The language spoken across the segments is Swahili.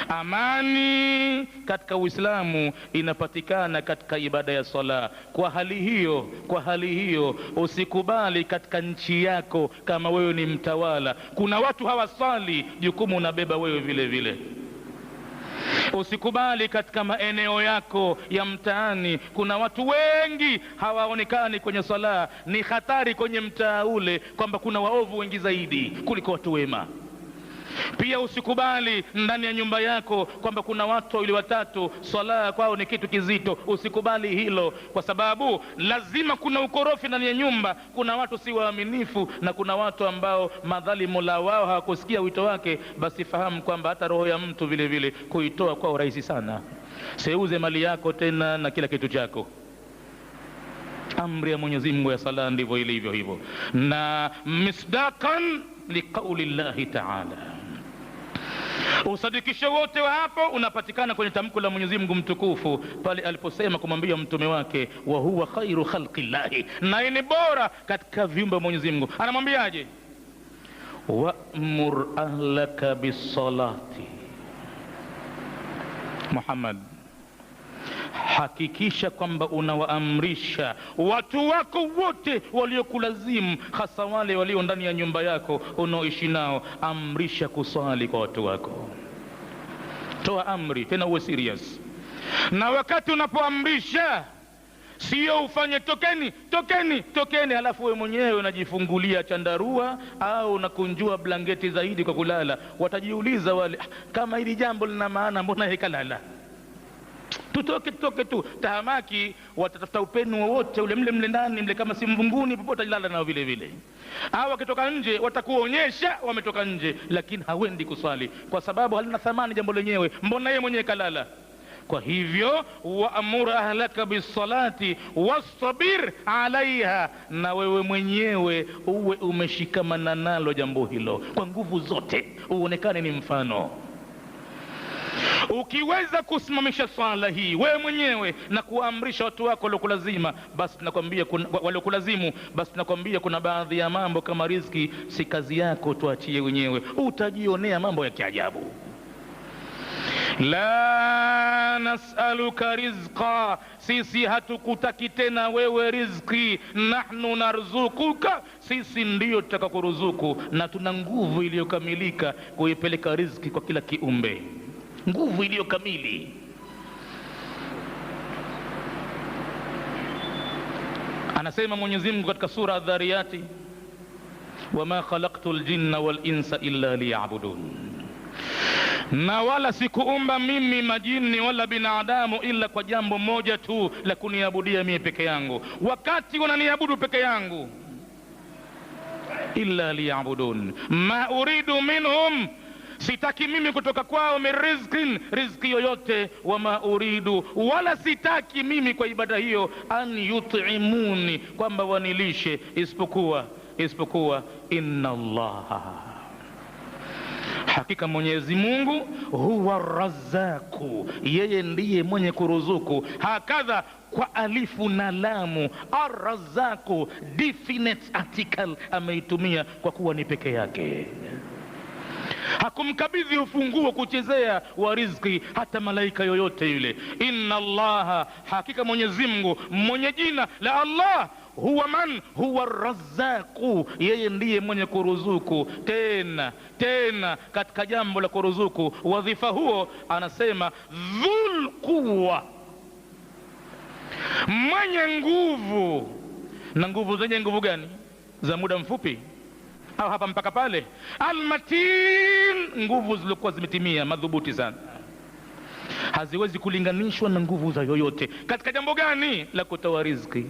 Amani katika Uislamu inapatikana katika ibada ya sala. Kwa hali hiyo usikubali katika nchi yako, kama wewe ni mtawala, kuna watu hawasali, jukumu unabeba wewe vile vile. Usikubali katika maeneo yako ya mtaani, kuna watu wengi hawaonekani kwenye sala, ni hatari kwenye mtaa ule kwamba kuna waovu wengi zaidi kuliko watu wema. Pia usikubali ndani ya nyumba yako kwamba kuna watu wawili watatu swala kwao ni kitu kizito. Usikubali hilo, kwa sababu lazima kuna ukorofi ndani ya nyumba. Kuna watu si waaminifu na kuna watu ambao madhali Mola wao hawakusikia wito wake. Basi fahamu kwamba hata roho ya mtu vile vile kuitoa kwao rahisi sana. Seuze mali yako tena na kila kitu chako. Amri ya Mwenyezi Mungu ya sala ndivyo ilivyo hivyo, na misdaqan liqauli llahi ta'ala. Usadikisho wote wa hapo unapatikana kwenye tamko la Mwenyezi Mungu mtukufu pale aliposema kumwambia mtume wake, wa huwa khairu khalqillahi, na ni bora katika viumbe wa Mwenyezi Mungu. Anamwambiaje? wa'mur ahlaka bis-salati. Muhammad, hakikisha kwamba unawaamrisha watu wako wote waliokulazimu, hasa wale walio ndani ya nyumba yako unaoishi nao. Amrisha kusali kwa watu wako, toa amri, tena uwe serious. Na wakati unapoamrisha, sio ufanye tokeni halafu wewe mwenyewe unajifungulia chandarua au unakunjua blanketi zaidi kwa kulala. Watajiuliza wale, kama hili jambo lina maana, mbona hekalala? Tutoke tu tahamaki. Watatafuta upenu wowote ule mle ndani mle, kama si mvunguni popote jilala nao vile vile. Au wakitoka nje watakuonyesha wametoka nje, lakini hawendi kuswali kwa sababu halina thamani jambo lenyewe, mbona yeye mwenyewe kalala. Kwa hivyo wa'mur ahlaka bis-salati wastabir alaiha, na wewe mwenyewe uwe umeshikamana nalo jambo hilo kwa nguvu zote, uonekane ni mfano. Ukiweza kusimamisha swala hii wewe mwenyewe na kuamrisha watu wako waliokulazimu, basi nakwambia kuna baadhi ya mambo kama riziki si kazi yako, tuachie wenyewe, utajionea mambo ya kiajabu. La nas'aluka rizqa, sisi hatukutaki tena wewe riziki. Nahnu narzukuka, sisi ndiyo tutakakuruzuku, na tuna nguvu iliyokamilika kuipeleka riziki kwa kila kiumbe, nguvu iliyo kamili. Anasema Mwenyezi Mungu katika sura Adh-Dhariyati, wama khalaqtul jinna wal insa illa liya'budun, na wala sikuumba mimi majini wala binadamu ila kwa jambo moja tu la kuniabudia mimi peke yangu. Wakati wananiabudu peke yangu, illa liya'budun ma uridu minhum, sitaki mimi kutoka kwao riziki yoyote, wama uridu, wala sitaki mimi kwa ibada hiyo an yut'imuni, kwamba wanilishe, isipokuwa inna Allaha, hakika Mwenyezi Mungu huwa Razzaku, yeye ndiye mwenye kuruzuku. Hakadha kwa alifu na lamu, Ar-Razzaku definite article ameitumia kwa kuwa ni peke yake. Hakumkabidhi ufunguo kuchezea wa riziki hata malaika yoyote yule. Inna Allaha, hakika Mwenyezi Mungu mwenye jina la Allah, huwa Razzaku, yeye ndiye mwenye kuruzuku. Tena katika jambo la kuruzuku, wadhifa huo anasema dhul quwwa, mwenye nguvu. Na nguvu zenye nguvu gani? Za muda mfupi au hapa mpaka pale? Almatin, nguvu zilizokuwa zimetimia, madhubuti sana, haziwezi kulinganishwa na nguvu za yoyote. Katika jambo gani? La kutoa riziki.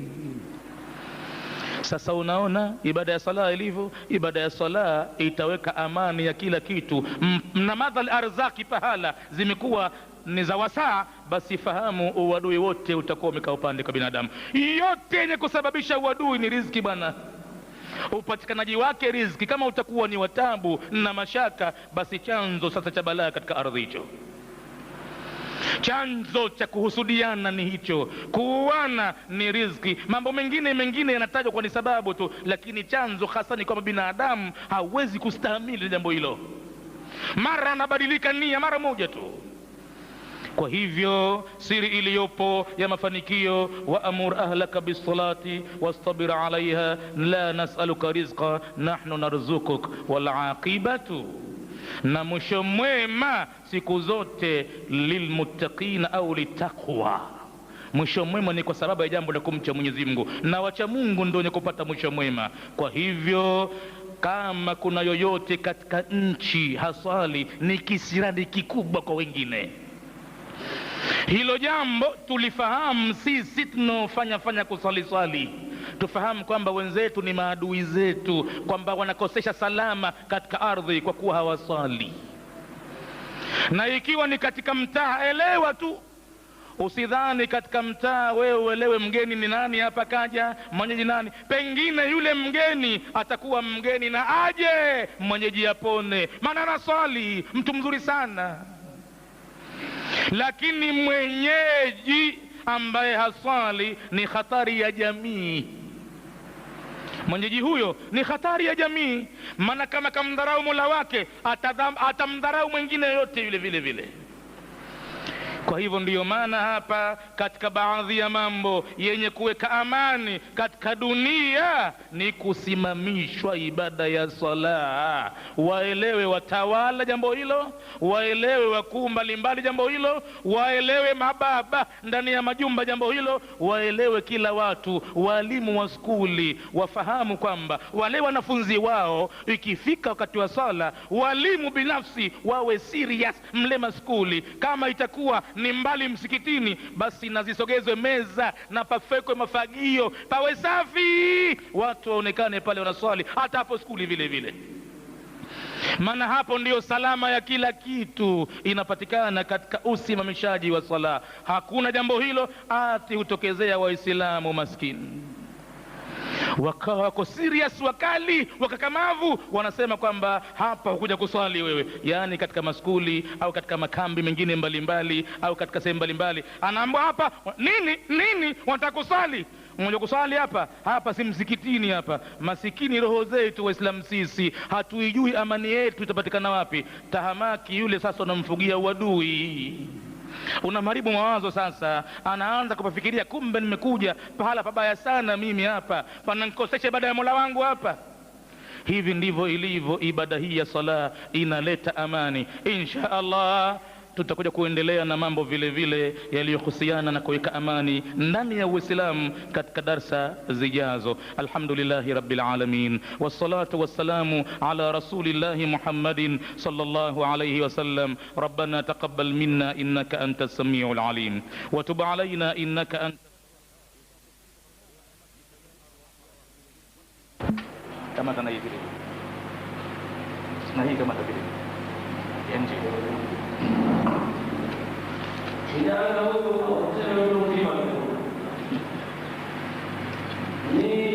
Sasa unaona ibada ya sala ilivyo. Ibada ya sala itaweka amani ya kila kitu, na madhal arzaki pahala zimekuwa ni za wasaa, basi fahamu uadui wote utakuwa umekaa upande kwa binadamu. Yote yenye kusababisha uadui ni riziki bwana. Upatikanaji wake riziki kama utakuwa ni watabu na mashaka, basi chanzo sasa cha balaa katika ardhi hicho, chanzo cha kuhusudiana ni hicho, kuuana ni riziki. Mambo mengine yanatajwa kwa ni sababu tu, lakini chanzo hasa ni kwamba binadamu hawezi kustahimili jambo hilo. mara anabadilika nia mara moja tu. Kwa hivyo siri iliyopo ya mafanikio, wa amur ahlaka bisalati wastabir alaiha la nas'aluka rizqa nahnu narzukuk wal aqibatu, na mwisho mwema siku zote lilmuttaqina au litaqwa. Mwisho mwema ni kwa sababu ya jambo la kumcha Mwenyezi Mungu, na wacha Mungu ndio wenye kupata mwisho mwema. Kwa hivyo kama kuna yoyote katika nchi haswali, ni kisirani kikubwa kwa wengine. Hilo jambo tulifahamu sisi tunaofanya kusali. Tufahamu kwamba wenzetu ni maadui zetu, kwamba wanakosesha salama katika ardhi kwa kuwa hawasali. Na ikiwa ni katika mtaa, elewa tu, usidhani katika mtaa wewe uelewe mgeni ni nani hapa kaja, mwenyeji nani. Pengine yule mgeni atakuwa mgeni na aje, mwenyeji apone, maana anaswali, mtu mzuri sana. Lakini mwenyeji ambaye haswali ni hatari ya jamii. Mwenyeji huyo ni hatari ya jamii, maana kama kamdharau Mola wake atamdharau mwingine yote yule vile vile. Kwa hivyo ndiyo maana hapa katika baadhi ya mambo yenye kuweka amani katika dunia ni kusimamishwa ibada ya sala. Waelewe watawala jambo hilo, waelewe wakuu mbalimbali jambo hilo, waelewe mababa ndani ya majumba jambo hilo, waelewe kila watu, walimu wa skuli wafahamu kwamba wale wanafunzi wao ikifika wakati wa sala, walimu binafsi wawe serious mlema skuli. Kama itakuwa ni mbali msikitini, basi nazisogezwe meza na pafekwe mafagio, pawe safi, watu waonekane pale wanaswali, hata hapo skuli vile vile. Maana hapo ndiyo salama ya kila kitu inapatikana katika usimamishaji wa sala. Hakuna jambo hilo ati hutokezea waislamu maskini wakawa wako serious, wakali, wakakamavu, wanasema kwamba hapa hukuja kuswali wewe. Yani katika maskuli au katika makambi mengine mbalimbali au katika sehemu mbalimbali, anaambiwa hapa nini wanataka kuswali. Mmoja kuswali hapa si msikitini hapa. Masikini roho zetu waislamu sisi hatuijui amani yetu itapatikana wapi. Tahamaki yule sasa unamfugia uadui, unamharibu mawazo. Sasa anaanza kupafikiria, kumbe nimekuja pahala pabaya sana mimi, hapa pananikosesha ibada ya Mola wangu hapa. Hivi ndivyo ilivyo ibada hii ya sala, inaleta amani. Insha Allah tutakuja kuendelea na mambo vile vile yaliyohusiana na kuweka amani ndani ya Uislamu katika darsa zijazo. Alhamdulillahi rabbil alamin, wassalatu wassalamu ala rasulillahi Muhammadin sallallahu alayhi wasallam. Rabbana taqabbal minna innaka antas samiul alim wa tub alayna innaka anta. Kama tana hivi na hii kama tabiri enji tidak tahu tu, saya belum terima. Ini